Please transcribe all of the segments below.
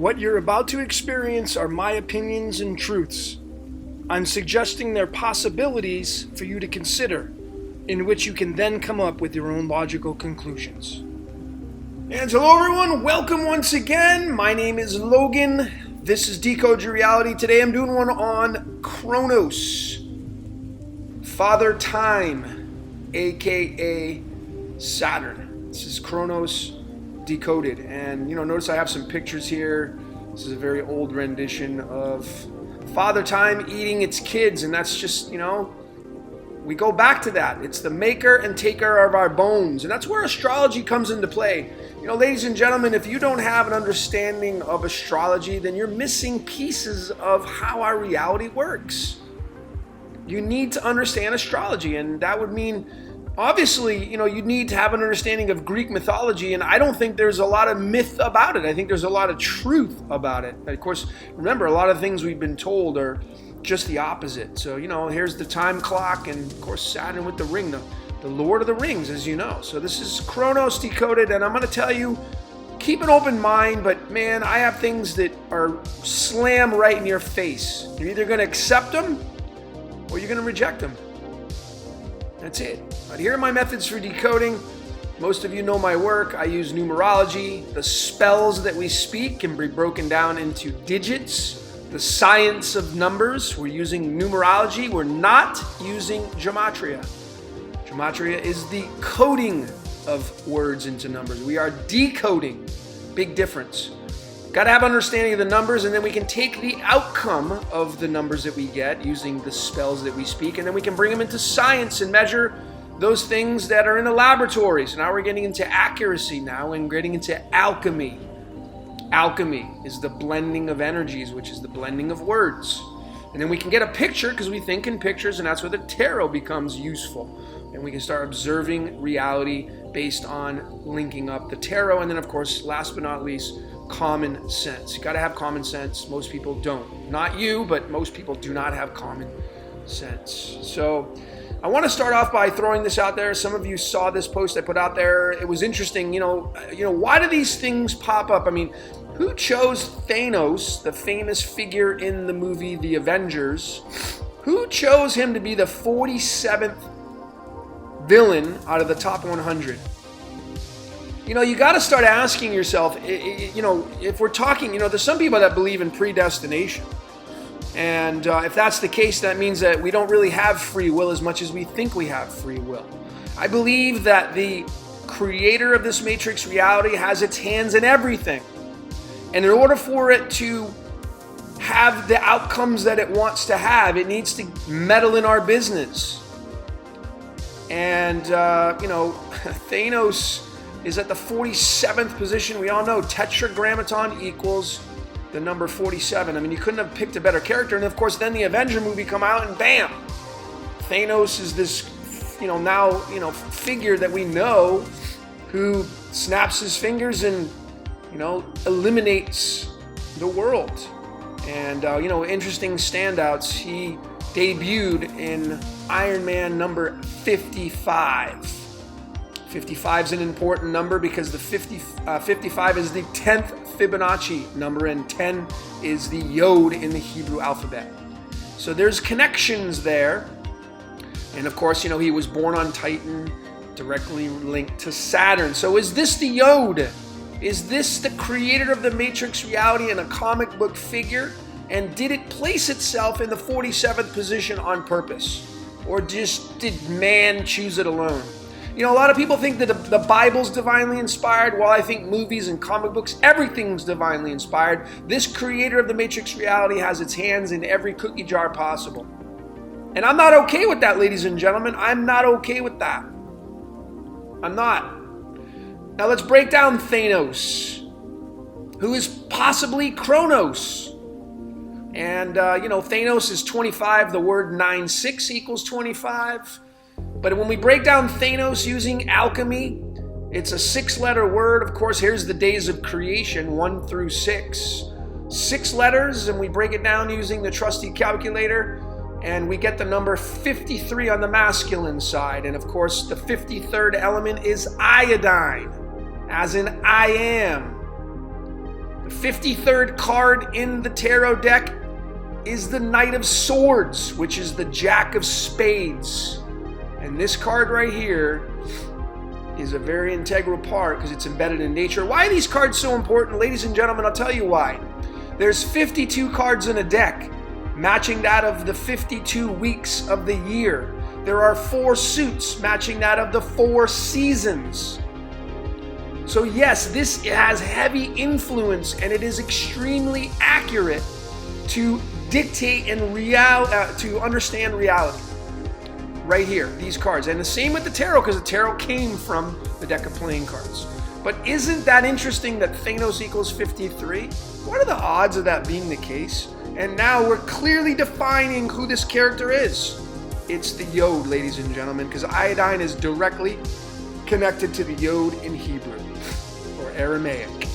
What you're about to experience are my opinions and truths. I'm suggesting they're possibilities for you to consider, in which you can then come up with your own logical conclusions. And hello everyone, welcome once again. My name is Logan. This is Decode Your Reality. Today I'm doing one on Kronos, Father Time, aka Saturn. This is Kronos decoded, and notice I have some pictures here. This is a very old rendition of Father Time eating its kids, and that's just, we go back to that. It's the maker and taker of our bones, and that's where astrology comes into play. Ladies and gentlemen, if you don't have an understanding of astrology, then you're missing pieces of how our reality works. You need to understand astrology, and that would mean, obviously, you need to have an understanding of Greek mythology, and I don't think there's a lot of myth about it. I think there's a lot of truth about it. And of course, remember, a lot of things we've been told are just the opposite. So, here's the time clock, and of course, Saturn with the ring, the Lord of the Rings, as you know. So this is Kronos decoded, and I'm going to tell you, keep an open mind, but man, I have things that are slam right in your face. You're either going to accept them, or you're going to reject them. That's it. But here are my methods for decoding. Most of you know my work. I use numerology. The spells that we speak can be broken down into digits. The science of numbers, we're using numerology. We're not using gematria. Gematria is the coding of words into numbers. We are decoding. Big difference. Got to have understanding of the numbers, and then we can take the outcome of the numbers that we get using the spells that we speak, and then we can bring them into science and measure those things that are in the laboratory. So now we're getting into accuracy now and getting into alchemy. Alchemy is the blending of energies, which is the blending of words. And then we can get a picture because we think in pictures, and that's where the tarot becomes useful. And we can start observing reality based on linking up the tarot. And then, of course, last but not least, common sense. You got to have common sense. Most people don't. Not you, but most people do not have common sense. So I want to start off by throwing this out there. Some of you saw this post I put out there. It was interesting. Why do these things pop up? I mean, who chose Thanos, the famous figure in the movie The Avengers? Who chose him to be the 47th villain out of the top 100? You got to start asking yourself, if we're talking, there's some people that believe in predestination. And if that's the case, that means that we don't really have free will as much as we think we have free will. I believe that the creator of this matrix reality has its hands in everything. And in order for it to have the outcomes that it wants to have, it needs to meddle in our business. And, Thanos is at the 47th position. We all know Tetragrammaton equals the number 47. I mean, you couldn't have picked a better character. And of course, then the Avenger movie come out, and bam, Thanos is this, figure that we know who snaps his fingers and, eliminates the world. And, interesting standouts. He debuted in Iron Man number 55. 55 is an important number because the 55 is the 10th Fibonacci number, and 10 is the Yod in the Hebrew alphabet. So there's connections there. And of course, he was born on Titan, directly linked to Saturn. So is this the Yod? Is this the creator of the Matrix reality and a comic book figure? And did it place itself in the 47th position on purpose? Or just did man choose it alone? A lot of people think that the Bible's divinely inspired. Well, I think movies and comic books, everything's divinely inspired. This creator of the Matrix reality has its hands in every cookie jar possible. And I'm not okay with that, ladies and gentlemen. I'm not okay with that. I'm not. Now let's break down Thanos, who is possibly Kronos. And, Thanos is 25. The word 9-6 equals 25. But when we break down Thanos using alchemy, it's a 6-letter word. Of course, here's the days of creation, 1 through 6. 6 letters, and we break it down using the trusty calculator, and we get the number 53 on the masculine side. And of course, the 53rd element is iodine, as in I am. The 53rd card in the tarot deck is the Knight of Swords, which is the Jack of Spades. And this card right here is a very integral part because it's embedded in nature. Why are these cards so important? Ladies and gentlemen, I'll tell you why. There's 52 cards in a deck, matching that of the 52 weeks of the year. There are 4 suits matching that of the 4 seasons. So yes, this has heavy influence, and it is extremely accurate to dictate and to understand reality. Right here, these cards. And the same with the tarot, because the tarot came from the deck of playing cards. But isn't that interesting that Thanos equals 53? What are the odds of that being the case? And now we're clearly defining who this character is. It's the Yod, ladies and gentlemen, because iodine is directly connected to the Yod in Hebrew or Aramaic.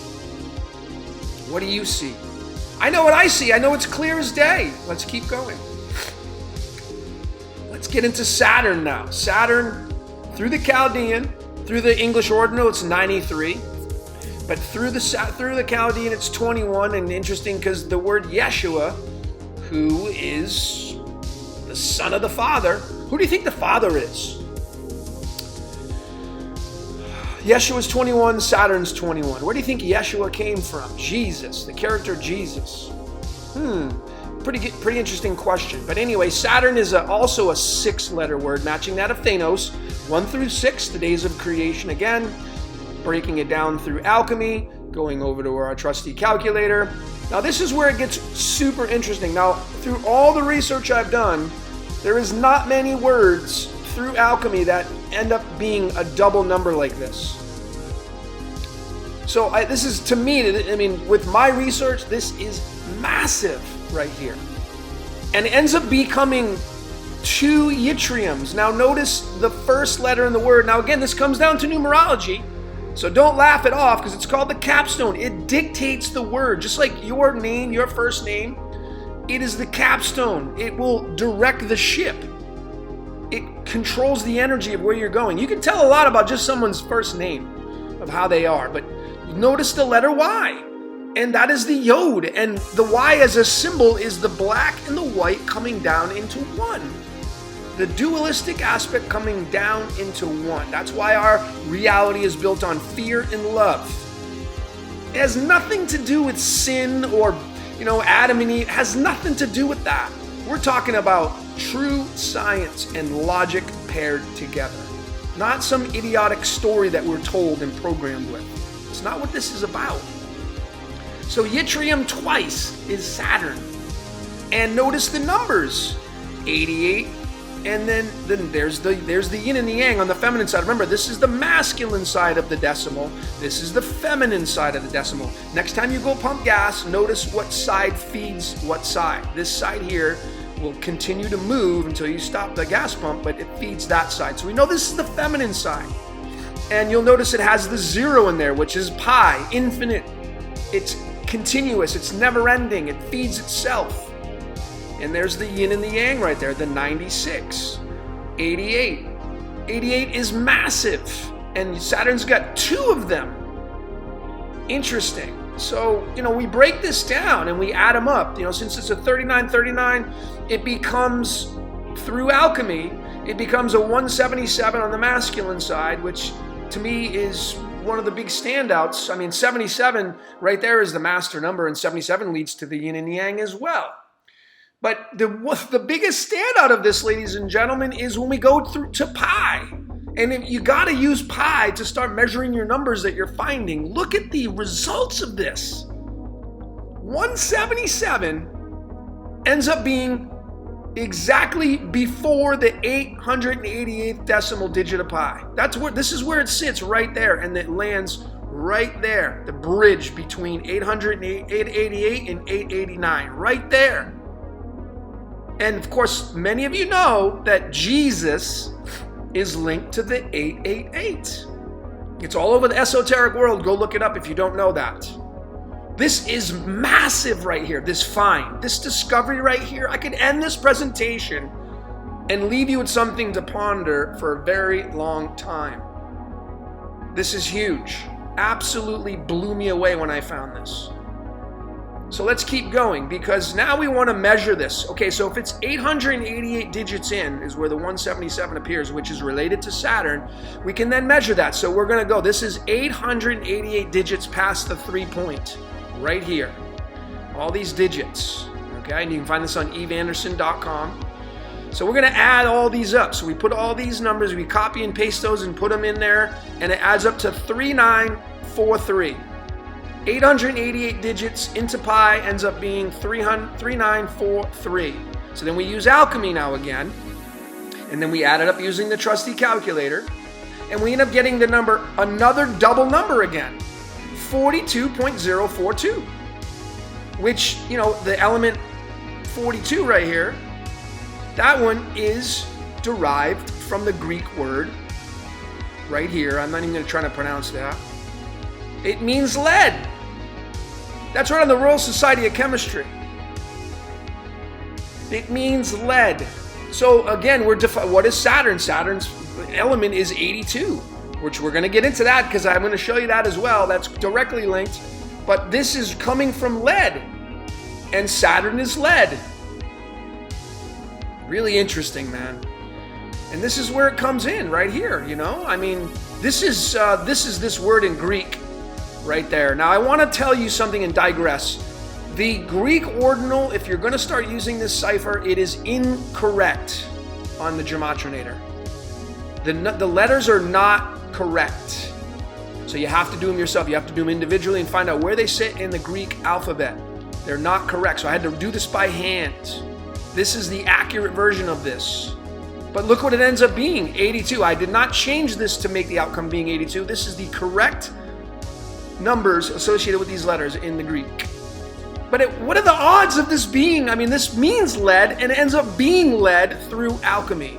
What do you see? I know what I see. I know it's clear as day. Let's keep going. Let's get into Saturn now. Saturn, through the Chaldean, through the English ordinal, it's 93. But through the Chaldean, it's 21. And interesting because the word Yeshua, who is the son of the Father, who do you think the Father is? Yeshua's 21, Saturn's 21. Where do you think Yeshua came from? Jesus, the character Jesus. Pretty interesting question. But anyway, Saturn is also a 6-letter word, matching that of Thanos. 1 through 6, the days of creation again. Breaking it down through alchemy, going over to our trusty calculator. Now this is where it gets super interesting. Now, through all the research I've done, there is not many words through alchemy that end up being a double number like this. So this is, to me, I mean, with my research, this is massive right here. And it ends up becoming 2 yttriums. Now notice the first letter in the word. Now again, this comes down to numerology. So don't laugh it off because it's called the capstone. It dictates the word. Just like your name, your first name, it is the capstone. It will direct the ship. It controls the energy of where you're going. You can tell a lot about just someone's first name, of how they are. But notice the letter Y. And that is the Yod. And the Y as a symbol is the black and the white coming down into one. The dualistic aspect coming down into one. That's why our reality is built on fear and love. It has nothing to do with sin or, Adam and Eve. It has nothing to do with that. We're talking about true science and logic paired together. Not some idiotic story that we're told and programmed with. It's not what this is about. So yttrium twice is Saturn. And notice the numbers. 88. And then there's the yin and the yang on the feminine side. Remember, this is the masculine side of the decimal. This is the feminine side of the decimal. Next time you go pump gas, notice what side feeds what side. This side here will continue to move until you stop the gas pump, but it feeds that side. So we know this is the feminine side. And you'll notice it has the 0 in there, which is pi, infinite. It's continuous. It's never ending. It feeds itself. And there's the yin and the yang right there, the 96, 88. 88 is massive, and Saturn's got 2 of them. Interesting. So, we break this down and we add them up. Since it's a 39, it becomes, through alchemy, it becomes a 177 on the masculine side, which to me is one of the big standouts. I mean, 77 right there is the master number, and 77 leads to the yin and yang as well. But the biggest standout of this, ladies and gentlemen, is when we go through to pi. And you got to use pi to start measuring your numbers that you're finding. Look at the results of this. 177 ends up being exactly before the 888th decimal digit of pi. This is where it sits right there, and it lands right there. The bridge between 888 and 889, right there. And of course, many of you know that Jesus is linked to the 888. It's all over the esoteric world. Go look it up if you don't know that. This is massive right here, this find, this discovery right here. I could end this presentation and leave you with something to ponder for a very long time. This is huge. Absolutely blew me away when I found this. So let's keep going, because now we want to measure this. Okay, so if it's 888 digits in is where the 177 appears, which is related to Saturn, we can then measure that. So we're going to go, this is 888 digits past the 3 point right here. All these digits, okay, and you can find this on eveanderson.com. So we're going to add all these up. So we put all these numbers, we copy and paste those and put them in there, and it adds up to 3943. 888 digits into pi ends up being 3943. So then we use alchemy now again, and then we add it up using the trusty calculator, and we end up getting the number, another double number again, 42.042, which, you know, the element 42 right here, that one is derived from the Greek word right here. I'm not even going to try to pronounce that. It means lead. That's right on the Royal Society of Chemistry. It means lead. So again, what is Saturn? Saturn's element is 82, which we're going to get into that because I'm going to show you that as well. That's directly linked. But this is coming from lead, and Saturn is lead. Really interesting, man. And this is where it comes in right here, you know? I mean, this is this word in Greek right there. Now, I want to tell you something and digress. The Greek ordinal, if you're going to start using this cipher, it is incorrect on the Gematrinator. The letters are not correct. So you have to do them yourself. You have to do them individually and find out where they sit in the Greek alphabet. They're not correct. So I had to do this by hand. This is the accurate version of this. But look what it ends up being, 82. I did not change this to make the outcome being 82. This is the correct numbers associated with these letters in the Greek. But what are the odds of this being? I mean, this means lead and it ends up being lead through alchemy.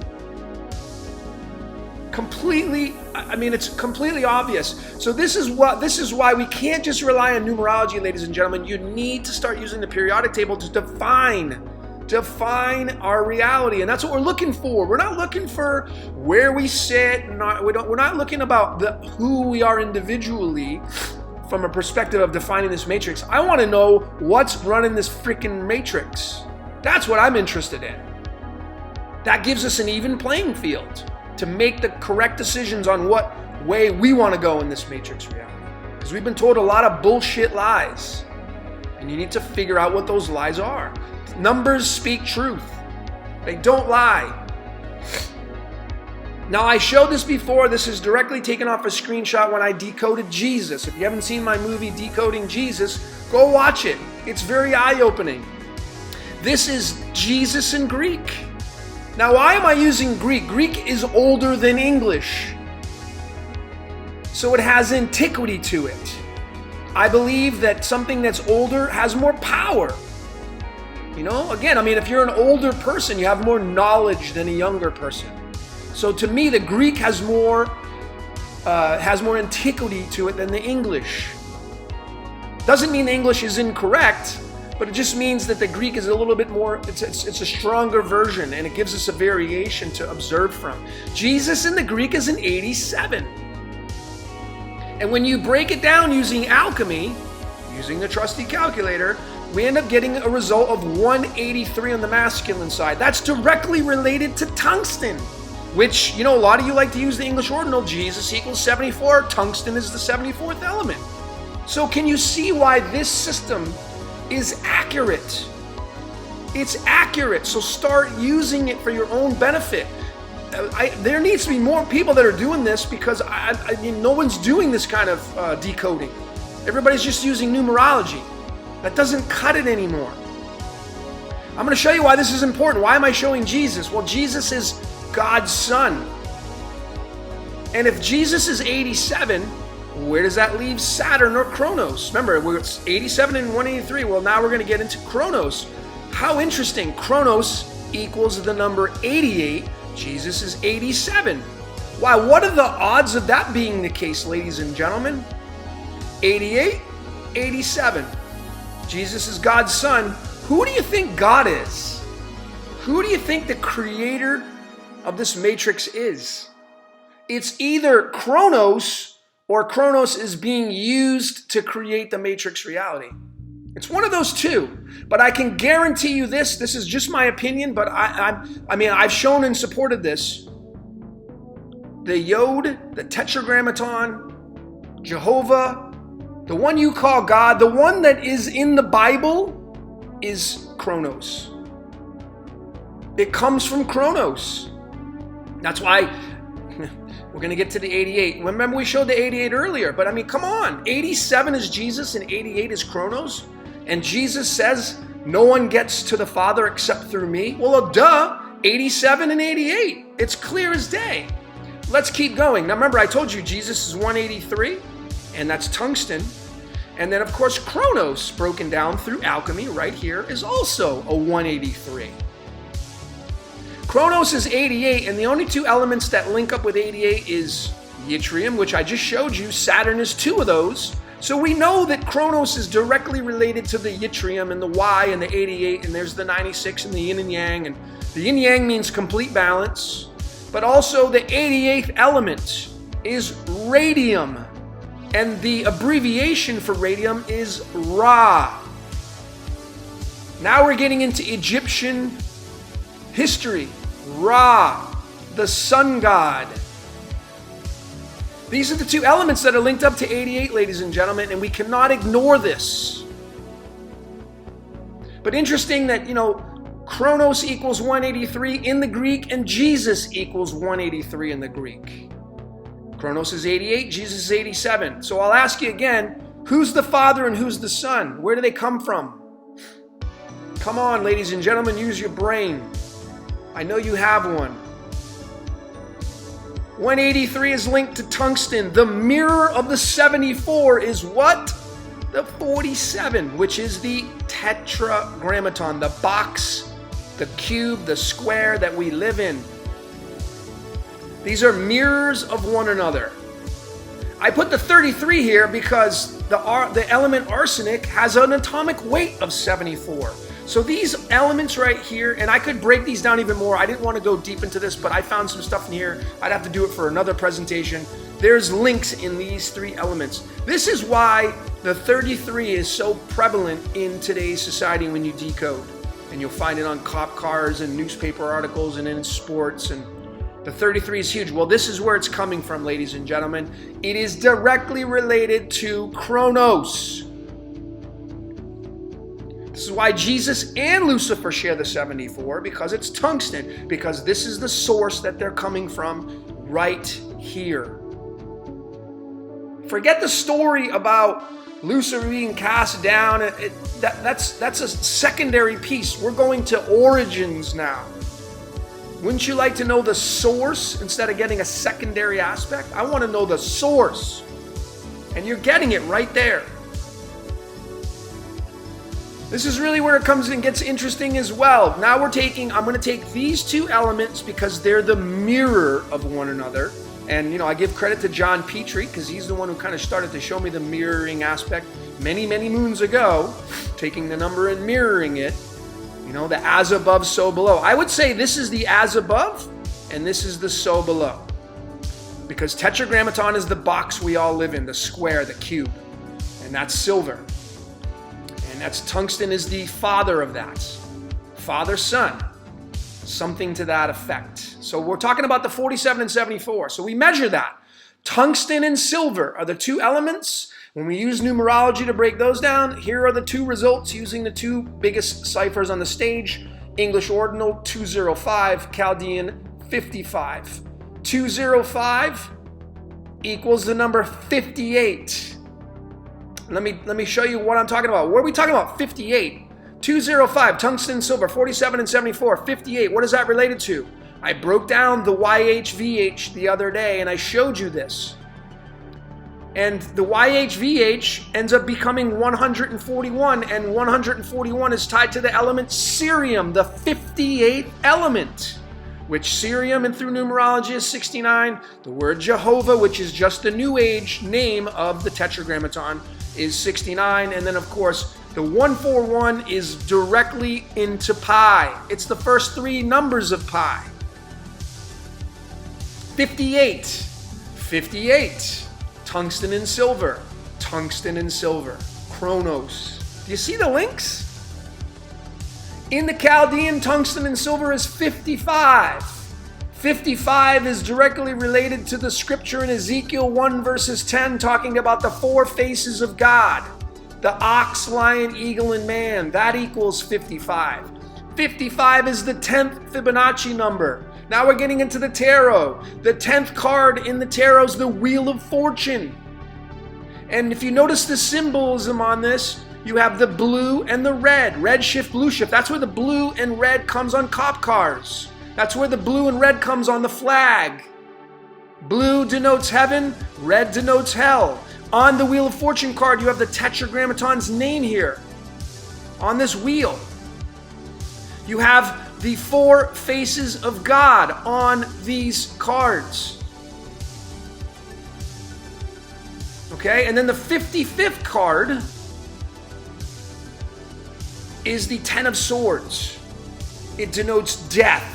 It's completely obvious. So this is why we can't just rely on numerology, ladies and gentlemen. You need to start using the periodic table to define our reality, and that's what we're looking for. We're not looking for where we sit. We're not looking about who we are individually from a perspective of defining this matrix. I want to know what's running this freaking matrix. That's what I'm interested in. That gives us an even playing field to make the correct decisions on what way we want to go in this matrix reality. Because we've been told a lot of bullshit lies, and you need to figure out what those lies are. Numbers speak truth. They don't lie. Now, I showed this before. This is directly taken off a screenshot when I decoded Jesus. If you haven't seen my movie Decoding Jesus, go watch it. It's very eye-opening. This is Jesus in Greek. Now, why am I using Greek? Greek is older than English, so it has antiquity to it. I believe that something that's older has more power. You know, again, I mean, if you're an older person, you have more knowledge than a younger person. So to me, the Greek has more antiquity to it than the English. Doesn't mean the English is incorrect, but it just means that the Greek is a little bit more, it's a stronger version, and it gives us a variation to observe from. Jesus in the Greek is an 87. And when you break it down using alchemy, using the trusty calculator, we end up getting a result of 183 on the masculine side. That's directly related to tungsten, which, you know, a lot of you like to use the English ordinal. Jesus equals 74. Tungsten is the 74th element. So can you see why this system is accurate? It's accurate. So start using it for your own benefit. There needs to be more people that are doing this, because no one's doing this kind of decoding. Everybody's just using numerology. That doesn't cut it anymore. I'm going to show you why this is important. Why am I showing Jesus? Well, Jesus is God's son. And if Jesus is 87, where does that leave Saturn or Kronos? Remember, we're 87 and 183. Well, now we're going to get into Kronos. How interesting. Kronos equals the number 88. Jesus is 87. Why? What are the odds of that being the case, ladies and gentlemen? 88, 87. Jesus is God's son. Who do you think God is? Who do you think the creator of this matrix is? It's either Kronos, or Kronos is being used to create the matrix reality. It's one of those two. But I can guarantee you this is just my opinion, but I've shown and supported this. The Yod, the Tetragrammaton, Jehovah, the one you call God, the one that is in the Bible is Chronos. It comes from Chronos. That's why we're going to get to the 88. Remember we showed the 88 earlier, but I mean, come on. 87 is Jesus and 88 is Chronos. And Jesus says, no one gets to the Father except through me. Well, duh, 87 and 88. It's clear as day. Let's keep going. Now remember, I told you Jesus is 183, and that's tungsten. And then, of course, Chronos, broken down through alchemy right here, is also a 183. Chronos is 88, and the only two elements that link up with 88 is yttrium, which I just showed you. Saturn is two of those. So we know that Chronos is directly related to the yttrium and the Y and the 88, and there's the 96 and the yin and yang. And the yin yang means complete balance. But also the 88th element is radium. And the abbreviation for radium is Ra. Now we're getting into Egyptian history. Ra, the sun god. These are the two elements that are linked up to 88, ladies and gentlemen, and we cannot ignore this. But interesting that, Chronos equals 183 in the Greek, and Jesus equals 183 in the Greek. Chronos is 88, Jesus is 87. So I'll ask you again, who's the Father and who's the Son? Where do they come from? Come on, ladies and gentlemen, use your brain. I know you have one. 183 is linked to tungsten. The mirror of the 74 is what? The 47, which is the tetragrammaton, the box, the cube, the square that we live in. These are mirrors of one another. I put the 33 here because the element arsenic has an atomic weight of 74. So these elements right here, and I could break these down even more. I didn't want to go deep into this, but I found some stuff in here. I'd have to do it for another presentation. There's links in these three elements. This is why the 33 is so prevalent in today's society when you decode. And you'll find it on cop cars and newspaper articles and in sports. And the 33 is huge. Well, this is where it's coming from, ladies and gentlemen. It is directly related to Chronos. This is why Jesus and Lucifer share the 74, because it's tungsten, because this is the source that they're coming from right here. Forget the story about Lucifer being cast down. That's a secondary piece. We're going to origins now. Wouldn't you like to know the source instead of getting a secondary aspect? I want to know the source. And you're getting it right there. This is really where it comes and gets interesting as well. Now I'm going to take these two elements because they're the mirror of one another. And, I give credit to John Petrie because he's the one who kind of started to show me the mirroring aspect many, many moons ago, taking the number and mirroring it. The as above, so below. I would say this is the as above and this is the so below. Because tetragrammaton is the box we all live in, the square, the cube. And that's silver. And that's tungsten is the father of that. Father, son. Something to that effect. So we're talking about the 47 and 74. So we measure that. Tungsten and silver are the two elements. When we use numerology to break those down, here are the two results using the two biggest ciphers on the stage. English Ordinal 205, Chaldean 55. 205 equals the number 58. Let me show you what I'm talking about. What are we talking about? 58. 205, tungsten, silver, 47 and 74, 58. What is that related to? I broke down the YHVH the other day and I showed you this. And the YHVH ends up becoming 141, and 141 is tied to the element cerium, the 58th element, which cerium and through numerology is 69. The word Jehovah, which is just the New Age name of the tetragrammaton, is 69. And then, of course, the 141 is directly into pi. It's the first three numbers of pi. 58. 58. Tungsten and silver. Tungsten and silver. Chronos. Do you see the links? In the Chaldean, tungsten and silver is 55. 55 is directly related to the scripture in Ezekiel 1 verses 10 talking about the four faces of God. The ox, lion, eagle, and man. That equals 55. 55 is the 10th Fibonacci number. Now we're getting into the tarot. The 10th card in the tarot is the Wheel of Fortune. And if you notice the symbolism on this, you have the blue and the red. Red shift, blue shift. That's where the blue and red comes on cop cars. That's where the blue and red comes on the flag. Blue denotes heaven, red denotes hell. On the Wheel of Fortune card, you have the Tetragrammaton's name here. On this wheel. You have the four faces of God on these cards. Okay, and then the 55th card is the Ten of Swords. It denotes death,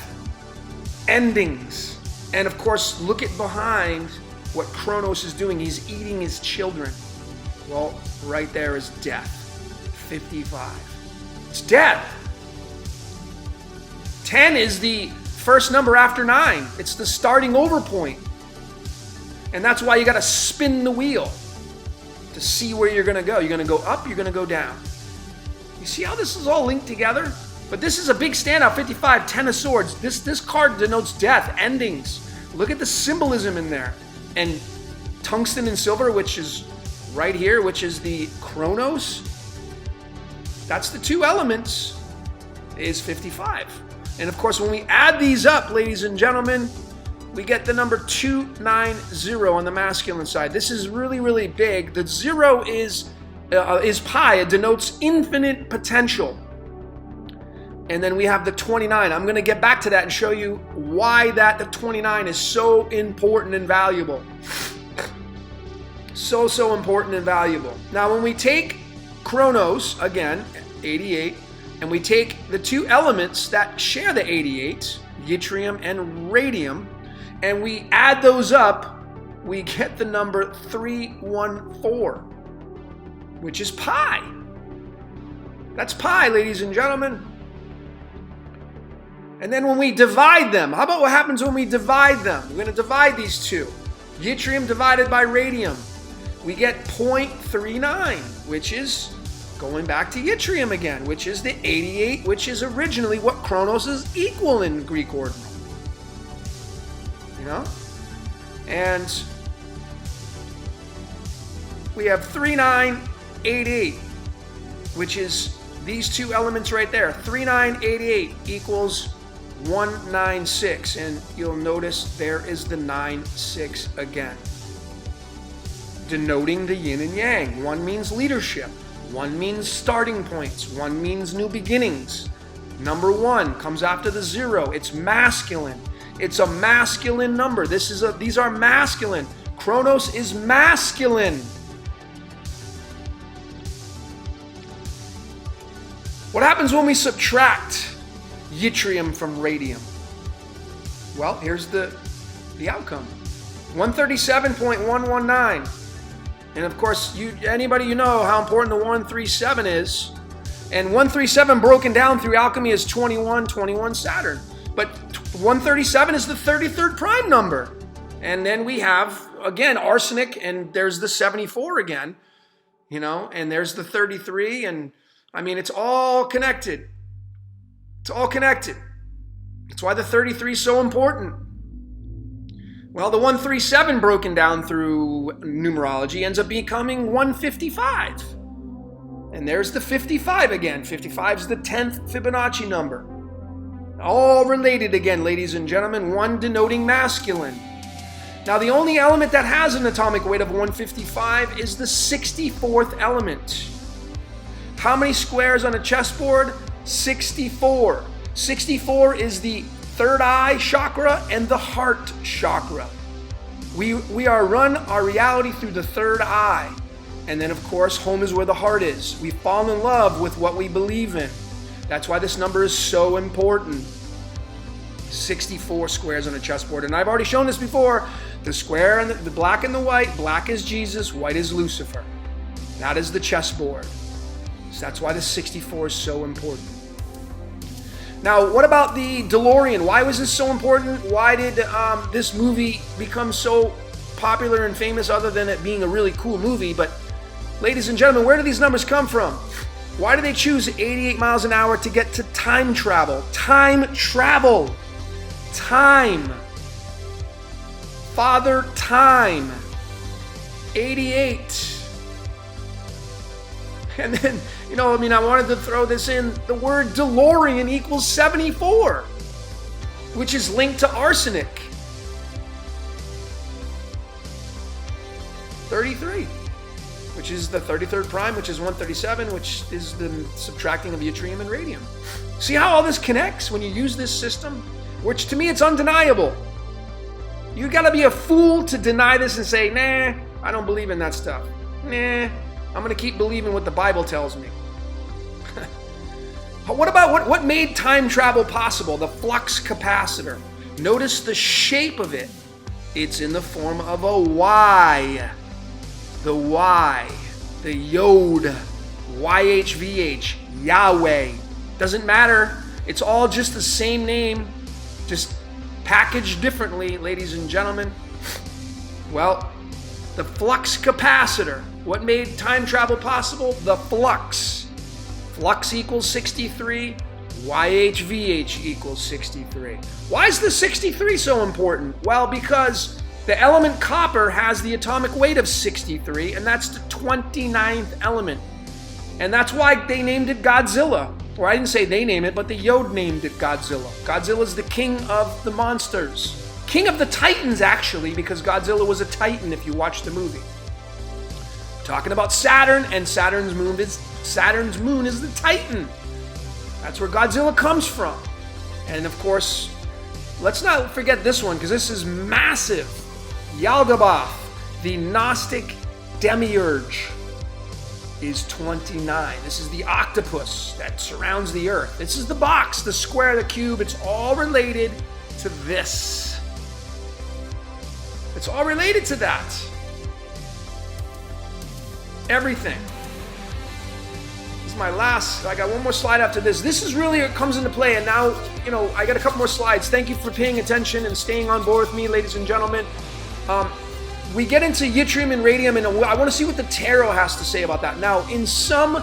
endings, and of course, look at behind what Kronos is doing. He's eating his children. Well, right there is death. 55. It's death. 10 is the first number after 9. It's the starting over point. And that's why you got to spin the wheel to see where you're going to go. You're going to go up, you're going to go down. You see how this is all linked together? But this is a big standout, 55, 10 of Swords. This card denotes death, endings. Look at the symbolism in there. And tungsten and silver, which is right here, which is the Kronos. That's the two elements, is 55. And of course, when we add these up, ladies and gentlemen, we get the number 290 on the masculine side. This is really, really big. The 0 is pi. It denotes infinite potential. And then we have the 29. I'm going to get back to that and show you why the 29 is so important and valuable. So important and valuable. Now, when we take Kronos, again, 88, and we take the two elements that share the 88, yttrium and radium, and we add those up, we get the number 314, which is pi. That's pi, ladies and gentlemen. And then when we divide them, how about what happens when we divide them? We're going to divide these two. Yttrium divided by radium. We get 0.39, which is going back to yttrium again, which is the 88, which is originally what Kronos is equal in Greek ordinal. You know? And we have 3988, which is these two elements right there. 3988 equals 196, and you'll notice there is the 96 again, denoting the yin and yang. One means leadership, one means starting points, one means new beginnings. Number 1 comes after the 0. It's masculine. It's a masculine number. These are masculine. Kronos is masculine. What happens when we subtract yttrium from radium? Well, here's the outcome. 137.119. And of course, anybody you know how important the 137 is. And 137 broken down through alchemy is 21 Saturn. But 137 is the 33rd prime number. And then we have, again, arsenic, and there's the 74 again. You know, and there's the 33, and I mean, it's all connected. It's all connected. That's why the 33 is so important. Well, the 137 broken down through numerology ends up becoming 155. And there's the 55 again. 55 is the 10th Fibonacci number. All related again, ladies and gentlemen, one denoting masculine. Now, the only element that has an atomic weight of 155 is the 64th element. How many squares on a chessboard? 64. 64 is the third eye chakra and the heart chakra. We are run our reality through the third eye. And then, of course, home is where the heart is. We fall in love with what we believe in. That's why this number is so important. 64 squares on a chessboard. And I've already shown this before. The square and the black and the white. Black is Jesus, white is Lucifer. That is the chessboard. So that's why the 64 is so important. Now, what about the DeLorean? Why was this so important? Why did this movie become so popular and famous, other than it being a really cool movie? But ladies and gentlemen, where do these numbers come from? Why do they choose 88 miles an hour to get to time travel? Time travel. Time. Father Time. 88. And then, I wanted to throw this in. The word DeLorean equals 74, which is linked to arsenic. 33, which is the 33rd prime, which is 137, which is the subtracting of yttrium and radium. See how all this connects when you use this system? Which to me, it's undeniable. You gotta be a fool to deny this and say, nah, I don't believe in that stuff. Nah, I'm gonna keep believing what the Bible tells me. What about what made time travel possible? The flux capacitor. Notice the shape of it. It's in the form of a Y. The Y. The Yod. YHVH. Yahweh. Doesn't matter. It's all just the same name, just packaged differently, ladies and gentlemen. Well, the flux capacitor. What made time travel possible? The flux. Flux equals 63. YHVH equals 63. Why is the 63 so important? Well, because the element copper has the atomic weight of 63, and that's the 29th element. And that's why they named it Godzilla. Or I didn't say they named it, but the Yod named it Godzilla. Godzilla's the king of the monsters. King of the Titans, actually, because Godzilla was a Titan if you watch the movie. Talking about Saturn, and Saturn's moon is the Titan. That's where Godzilla comes from. And of course, let's not forget this one, because this is massive. Yaldabaoth, the Gnostic demiurge, is 29. This is the octopus that surrounds the earth. This is the box, the square, the cube. It's all related to this. It's all related to that. Everything. This is my last. I got one more slide after this. This is really, it comes into play. And now, I got a couple more slides. Thank you for paying attention and staying on board with me, ladies and gentlemen. We get into yttrium and radium, and I want to see what the tarot has to say about that. Now, in some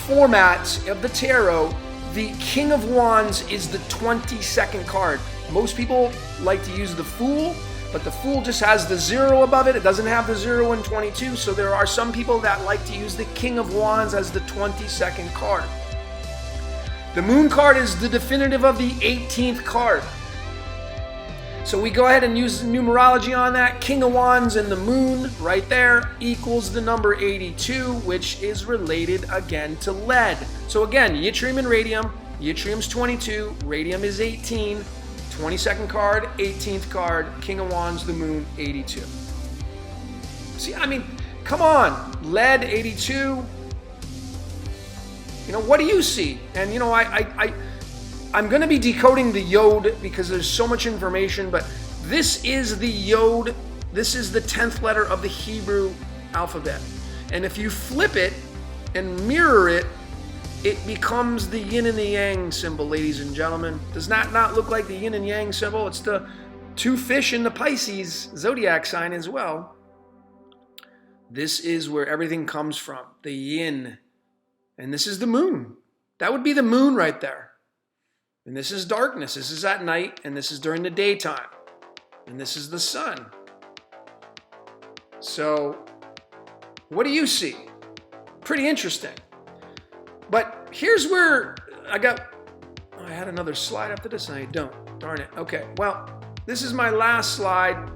formats of the tarot, the King of Wands is the 22nd card. Most people like to use the Fool, but the Fool just has the 0 above it. It doesn't have the 0 and 22, so there are some people that like to use the King of Wands as the 22nd card. The Moon card is the definitive of the 18th card. So we go ahead and use numerology on that. King of Wands and the Moon right there equals the number 82, which is related again to lead. So again, yttrium and radium. Yttrium's 22, radium is 18. 22nd card, 18th card, King of Wands, the Moon, 82. See, come on. Lead, 82. What do you see? And, I'm going to be decoding the Yod because there's so much information, but this is the Yod. This is the 10th letter of the Hebrew alphabet. And if you flip it and mirror it, it becomes the yin and the yang symbol, ladies and gentlemen. Does not look like the yin and yang symbol. It's the two fish in the Pisces zodiac sign as well. This is where everything comes from, the yin. And this is the moon. That would be the moon right there. And this is darkness. This is at night, and this is during the daytime. And this is the sun. So, what do you see? Pretty interesting. But here's where I had another slide after this, and I don't. Darn it. Okay, well, this is my last slide,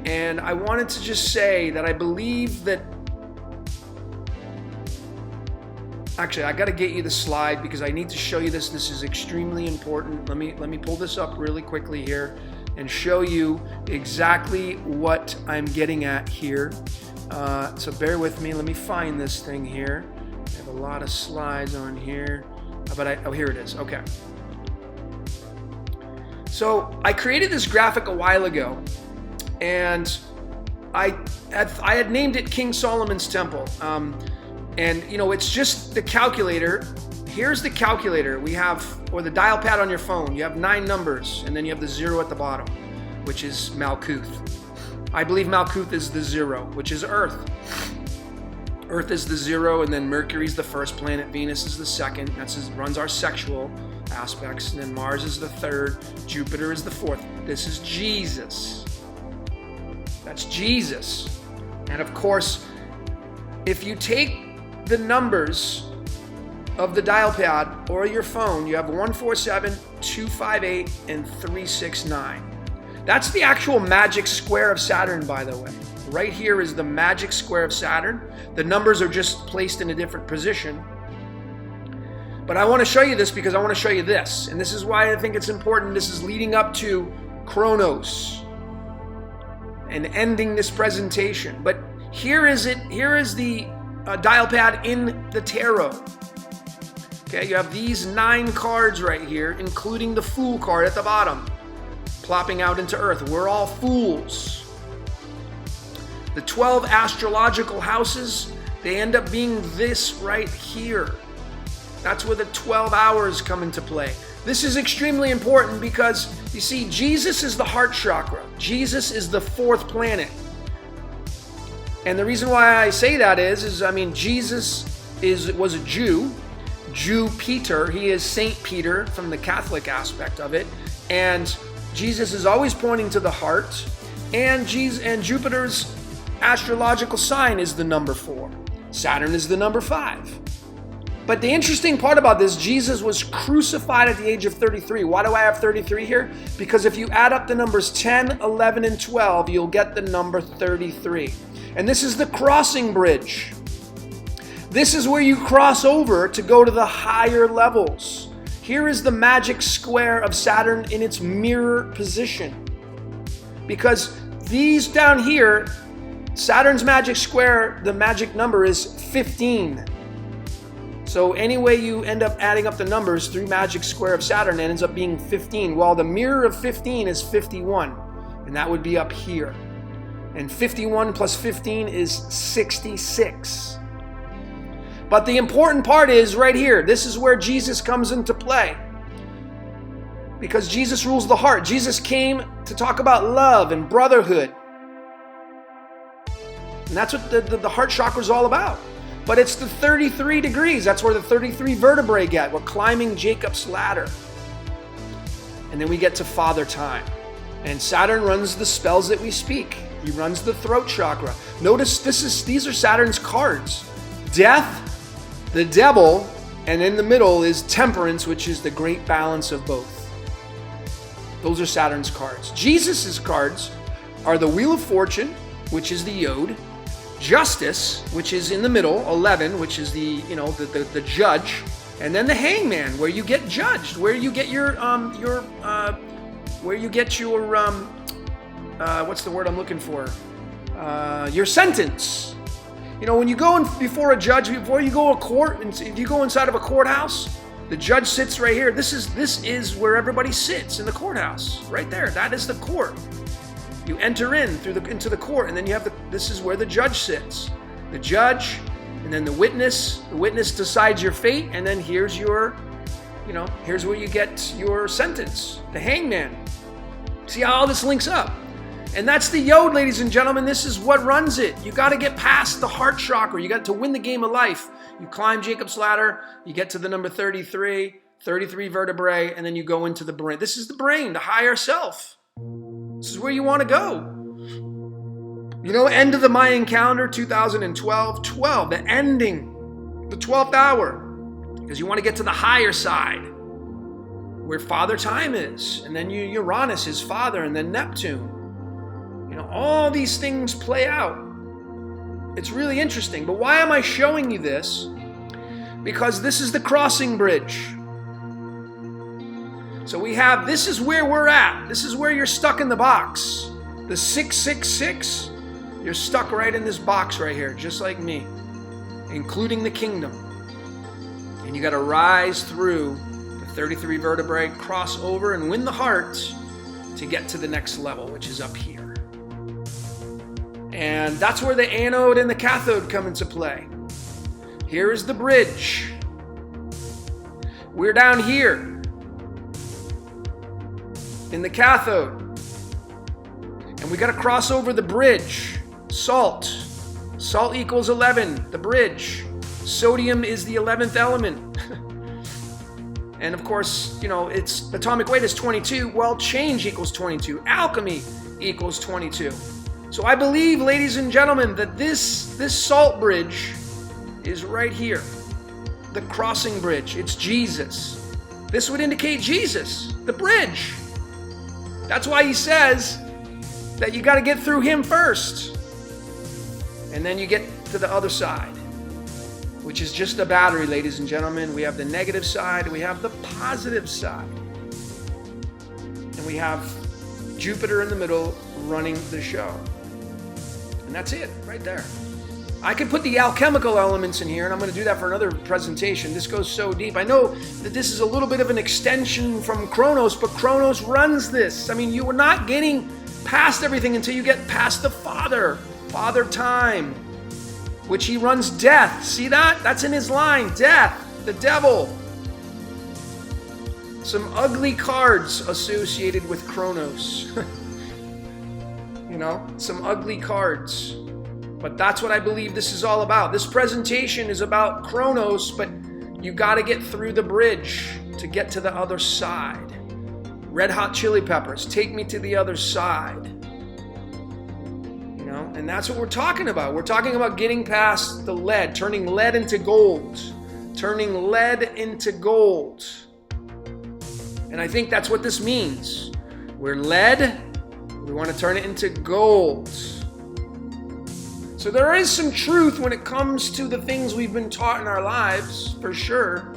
and I wanted to just say that I believe that. Actually, I got to get you the slide because I need to show you this. This is extremely important. Let me pull this up really quickly here and show you exactly what I'm getting at here. So bear with me. Let me find this thing here. I have a lot of slides on here, but here it is. Okay. So I created this graphic a while ago, and I had named it King Solomon's Temple. And, it's just the calculator. Here's the calculator. We have, or the dial pad on your phone. You have 9 numbers, and then you have the 0 at the bottom, which is Malkuth. I believe Malkuth is the 0, which is Earth. Earth is the 0, and then Mercury's the first planet. Venus is the second. Runs our sexual aspects. And then Mars is the 3rd. Jupiter is the 4th. This is Jesus. That's Jesus. And of course, if you take the numbers of the dial pad or your phone, you have 147, 258, and 369. That's the actual magic square of Saturn, by the way. Right here is the magic square of Saturn. The numbers are just placed in a different position. But I want to show you this because I want to show you this. And this is why I think it's important. This is leading up to Chronos and ending this presentation. But here is it. Here is the dial pad in the tarot. Okay, you have these 9 cards right here, including the Fool card at the bottom, plopping out into Earth. We're all fools. The 12 astrological houses, they end up being this right here. That's where the 12 hours come into play. This is extremely important because, you see, Jesus is the heart chakra. Jesus is the 4th planet. And the reason why I say that is Jesus was a Jew. Peter, he is Saint Peter from the Catholic aspect of it, and Jesus is always pointing to the heart, and Jupiter's astrological sign is the number 4. Saturn is the number 5. But the interesting part about this, Jesus was crucified at the age of 33. Why do I have 33 here? Because if you add up the numbers 10, 11, and 12, you'll get the number 33. And this is the crossing bridge. This is where you cross over to go to the higher levels. Here is the magic square of Saturn in its mirror position. Because these down here, Saturn's magic square, the magic number is 15. So anyway you end up adding up the numbers through magic square of Saturn, it ends up being 15. While the mirror of 15 is 51. And that would be up here. And 51 plus 15 is 66. But the important part is right here. This is where Jesus comes into play. Because Jesus rules the heart. Jesus came to talk about love and brotherhood. And that's what the heart chakra is all about. But it's the 33 degrees. That's where the 33 vertebrae get. We're climbing Jacob's ladder. And then we get to Father Time. And Saturn runs the spells that we speak. He runs the throat chakra. Notice these are Saturn's cards. Death, the devil, and in the middle is temperance, which is the great balance of both. Those are Saturn's cards. Jesus's cards are the Wheel of Fortune, which is the Yod, Justice, which is in the middle, 11, which is the judge, and then the Hangman, where you get judged, where you get your what's the word I'm looking for? Your sentence. When you go before a judge, before you go to court, and if you go inside of a courthouse, the judge sits right here. This is where everybody sits in the courthouse, right there. That is the court. You enter into the court, and then you have this is where the judge sits. The judge, and then the witness. The witness decides your fate, and then here's where you get your sentence. The Hangman. See how all this links up? And that's the Yod, ladies and gentlemen. This is what runs it. You got to get past the heart chakra. You got to win the game of life. You climb Jacob's ladder. You get to the number 33 vertebrae, and then you go into the brain. This is the brain, the higher self. This is where you want to go. End of the Mayan calendar, 2012, 12, the ending, the 12th hour. Because you want to get to the higher side, where Father Time is. And then Uranus, his father, and then Neptune. All these things play out. It's really interesting. But why am I showing you this? Because this is the crossing bridge. So this is where we're at. This is where you're stuck in the box. The 666, you're stuck right in this box right here, just like me, including the kingdom. And you got to rise through the 33 vertebrae, cross over, and win the heart to get to the next level, which is up here. And that's where the anode and the cathode come into play. Here is the bridge. We're down here in the cathode. And we got to cross over the bridge. Salt. Salt equals 11, the bridge. Sodium is the 11th element. And of course, its atomic weight is 22. Well, change equals 22. Alchemy equals 22. So I believe, ladies and gentlemen, that this salt bridge is right here. The crossing bridge. It's Jesus. This would indicate Jesus, the bridge. That's why he says that you got to get through him first. And then you get to the other side, which is just a battery, ladies and gentlemen. We have the negative side, we have the positive side. And we have Jupiter in the middle running the show. And that's it, right there. I could put the alchemical elements in here, and I'm going to do that for another presentation. This goes so deep. I know that this is a little bit of an extension from Kronos, but Kronos runs this. I mean, you are not getting past everything until you get past the Father Time, which he runs death. See that? That's in his line. Death, the devil. Some ugly cards associated with Kronos. Some ugly cards. But that's what I believe this is all about. This presentation is about Kronos, but you got to get through the bridge to get to the other side. Red Hot Chili Peppers, take me to the other side. And that's what we're talking about. We're talking about getting past the lead, turning lead into gold. Turning lead into gold. And I think that's what this means. We're lead, we want to turn it into gold. So there is some truth when it comes to the things we've been taught in our lives, for sure.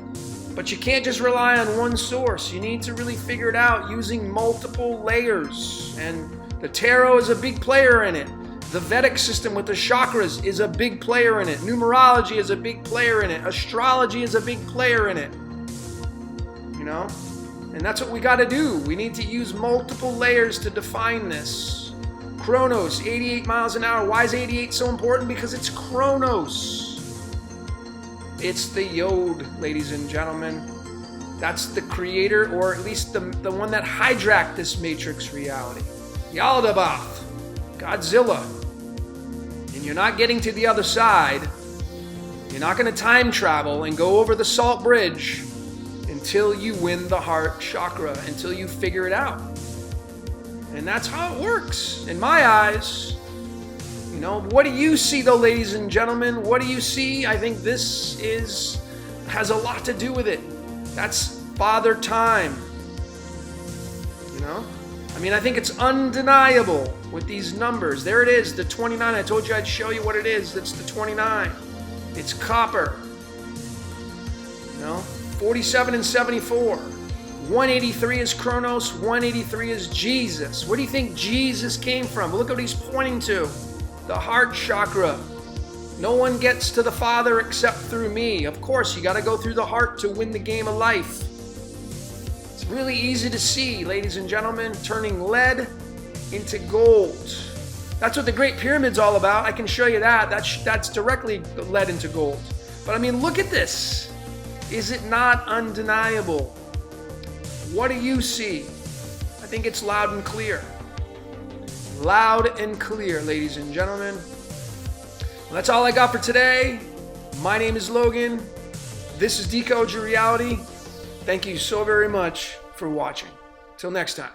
But you can't just rely on one source. You need to really figure it out using multiple layers. And the tarot is a big player in it. The Vedic system with the chakras is a big player in it. Numerology is a big player in it. Astrology is a big player in it. And that's what we got to do. We need to use multiple layers to define this. Kronos, 88 miles an hour. Why is 88 so important? Because it's Kronos. It's the Yod, ladies and gentlemen. That's the creator, or at least the one that hijacked this matrix reality. Yaldabaoth, Godzilla. And you're not getting to the other side. You're not going to time travel and go over the salt bridge until you win the heart chakra, until you figure it out. And that's how it works, in my eyes. What do you see, though, ladies and gentlemen? What do you see? I think this has a lot to do with it. That's Father Time. I think it's undeniable with these numbers. There it is, the 29. I told you I'd show you what it is. That's the 29. It's copper. 47 and 74. 183 is Kronos, 183 is Jesus. Where do you think Jesus came from? Look what he's pointing to. The heart chakra. No one gets to the Father except through me. Of course, you got to go through the heart to win the game of life. It's really easy to see, ladies and gentlemen, turning lead into gold. That's what the Great Pyramid's all about. I can show you that. That's directly lead into gold. But look at this. Is it not undeniable? What do you see? I think it's loud and clear. Loud and clear, ladies and gentlemen. Well, that's all I got for today. My name is Logan. This is Decode Your Reality. Thank you so very much for watching. Till next time.